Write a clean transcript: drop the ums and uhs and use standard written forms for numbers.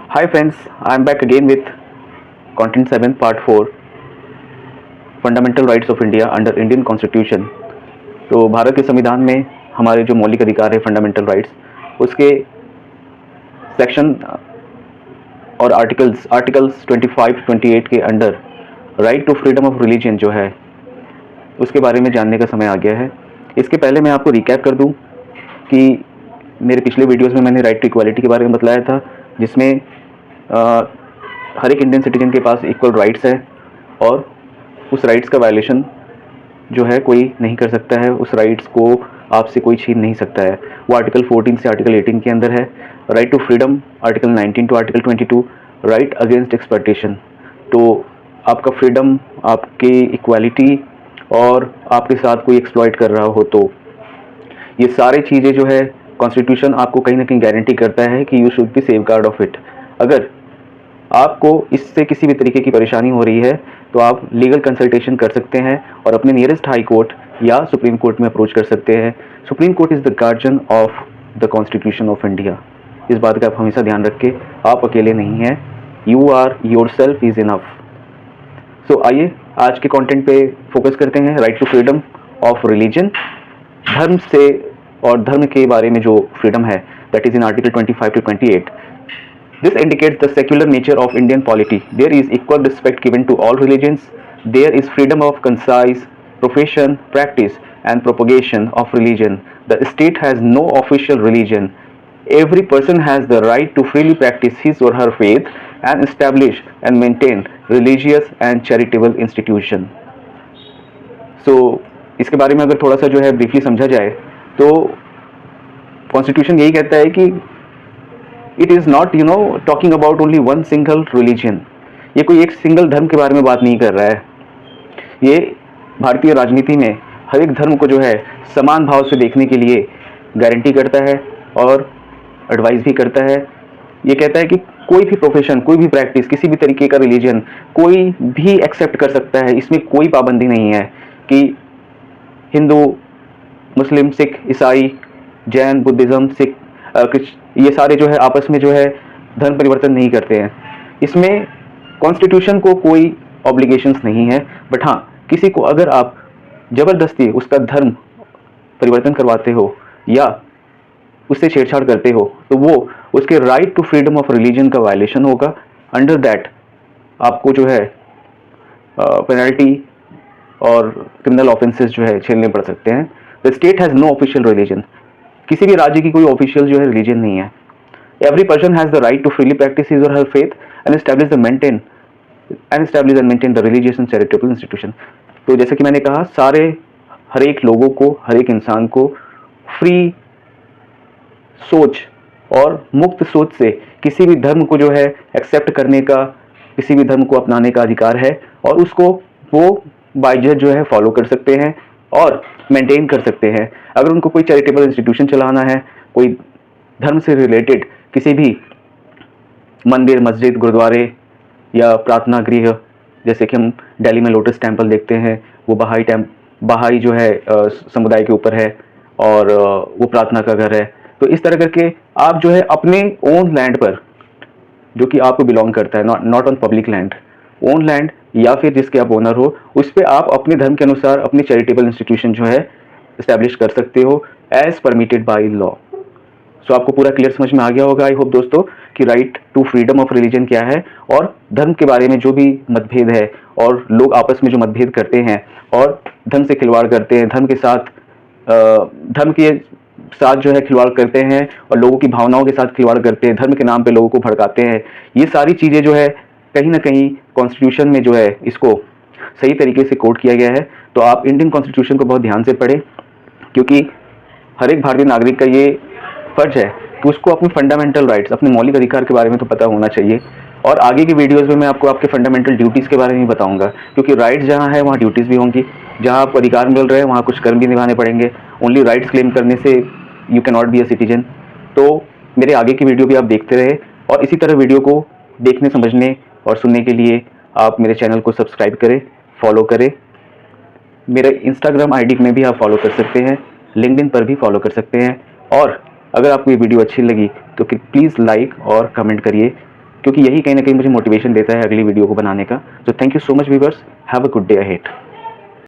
Hi friends, I am back again with Content 7 Part 4 fundamental rights of India under Indian constitution. तो भारत के संविधान में हमारे जो मौलिक अधिकार है फंडामेंटल राइट्स, उसके सेक्शन और आर्टिकल्स 25-28 के under right to freedom of religion जो है उसके बारे में जानने का समय आ गया है। इसके पहले मैं आपको रिकैप कर दूं कि मेरे पिछले वीडियोस में मैंने राइट टू इक्वालिटी के बारे में बतलाया था, जिसमें हर एक इंडियन सिटीजन के पास इक्वल राइट्स है और उस राइट्स का वायलेशन जो है कोई नहीं कर सकता है, उस राइट्स को आपसे कोई छीन नहीं सकता है। वो आर्टिकल 14 से आर्टिकल 18 के अंदर है। Right to freedom article 19 to article 22, right against exploitation. तो आपका फ्रीडम, आपकी इक्वालिटी और आपके साथ कोई एक्सप्लॉइट कर रहा हो तो ये सारी चीज़ें जो है कॉन्स्टिट्यूशन आपको कहीं ना कहीं गारंटी करता है कि you should be safe guard of it. अगर आपको इससे किसी भी तरीके की परेशानी हो रही है तो आप लीगल कंसल्टेशन कर सकते हैं और अपने नियरेस्ट हाई कोर्ट या सुप्रीम कोर्ट में अप्रोच कर सकते हैं। Supreme court is the guardian of the constitution of India. इस बात का आप हमेशा ध्यान रखें, आप अकेले नहीं हैं, you are yourself is enough. So आइए आज के कंटेंट पे फोकस करते हैं। Right to freedom of religion, धर्म से और धर्म के बारे में जो फ्रीडम है, that is in article 25 to 28। This indicates the secular nature of Indian polity. There is equal respect given to all religions. There is freedom of concise profession, practice, and propagation of religion. The state has no official religion. Every person has the right to freely practice his or her faith and establish and maintain religious and charitable institution. So, इसके बारे में अगर थोड़ा सा जो है briefly समझा जाए तो कॉन्स्टिट्यूशन यही कहता है कि it is not talking about only one single religion. ये कोई एक सिंगल धर्म के बारे में बात नहीं कर रहा है। ये भारतीय राजनीति में हर एक धर्म को जो है समान भाव से देखने के लिए गारंटी करता है और एडवाइस भी करता है। ये कहता है कि कोई भी प्रोफेशन, कोई भी प्रैक्टिस, किसी भी तरीके का रिलीजन कोई भी एक्सेप्ट कर सकता है। इसमें कोई पाबंदी नहीं है कि हिंदू, मुस्लिम, सिख, ईसाई, जैन, बुद्धिज़्म, सिख, ये सारे जो है आपस में जो है धर्म परिवर्तन नहीं करते हैं। इसमें कॉन्स्टिट्यूशन को कोई ऑब्लिगेशंस नहीं है, बट हाँ, किसी को अगर आप ज़बरदस्ती उसका धर्म परिवर्तन करवाते हो या उससे छेड़छाड़ करते हो तो वो उसके right to freedom of religion का वायलेशन होगा। अंडर दैट आपको जो है पेनल्टी और क्रिमिनल ऑफेंसेस जो है झेलने पड़ सकते हैं। The state has no official religion. किसी भी राज्य की कोई ऑफिशियल जो है रिलीजन नहीं है। Every person has the right to freely practise his or her faith and establish and maintain the religious and charitable institution. तो जैसे कि मैंने कहा, हर एक लोगों को, हर एक इंसान को फ्री सोच और मुक्त सोच से किसी भी धर्म को जो है एक्सेप्ट करने का, किसी भी धर्म को अपनाने का अधिकार है और उसको वो बाइज्जत जो है फॉलो कर सकते हैं और मेंटेन कर सकते हैं। अगर उनको कोई चैरिटेबल इंस्टीट्यूशन चलाना है, कोई धर्म से रिलेटेड किसी भी मंदिर, मस्जिद, गुरुद्वारे या प्रार्थना गृह, जैसे कि हम दिल्ली में लोटस टेम्पल देखते हैं, वो बहाई जो है समुदाय के ऊपर है और वो प्रार्थना का घर है। तो इस तरह करके आप जो है अपने ओन लैंड पर, जो कि आपको बिलोंग करता है, not on public land, own land या फिर जिसके आप ओनर हो, उस पर आप अपने धर्म के अनुसार अपनी चैरिटेबल इंस्टीट्यूशन जो है इस्टेब्लिश कर सकते हो एज परमिटेड बाय लॉ। सो आपको पूरा क्लियर समझ में आ गया होगा, आई होप दोस्तों, कि right to freedom of religion क्या है और धर्म के बारे में जो भी मतभेद है और लोग आपस में जो मतभेद करते हैं और धर्म से खिलवाड़ करते हैं, धर्म के साथ जो है खिलवाड़ करते हैं और लोगों की भावनाओं के साथ खिलवाड़ करते हैं, धर्म के नाम पे लोगों को भड़काते हैं, ये सारी चीज़ें जो है कहीं ना कहीं कॉन्स्टिट्यूशन में जो है इसको सही तरीके से कोड किया गया है। तो आप इंडियन कॉन्स्टिट्यूशन को बहुत ध्यान से पढ़ें, क्योंकि हर एक भारतीय नागरिक का ये फर्ज है कि उसको अपने फंडामेंटल राइट्स, अपने मौलिक अधिकार के बारे में तो पता होना चाहिए। और आगे की वीडियोज़ में मैं आपको आपके फंडामेंटल ड्यूटीज़ के बारे में बताऊंगा, क्योंकि राइट्स जहाँ है वहाँ ड्यूटीज़ भी होंगी, जहाँ आपको अधिकार मिल रहे हैं वहाँ कुछ कर्म भी निभाने पड़ेंगे। ओनली राइट्स क्लेम करने से you can not be a citizen. तो मेरे आगे की वीडियो भी आप देखते रहे और इसी तरह वीडियो को देखने, समझने और सुनने के लिए आप मेरे चैनल को सब्सक्राइब करें, फॉलो करें। मेरे इंस्टाग्राम आईडी में भी आप फॉलो कर सकते हैं, लिंक्डइन पर भी फॉलो कर सकते हैं। और अगर आपको ये वीडियो अच्छी लगी तो प्लीज़ लाइक और कमेंट करिए, क्योंकि यही कहीं ना कहीं मुझे मोटिवेशन देता है अगली वीडियो को बनाने का। So thank you so much viewers, have a good day ahead.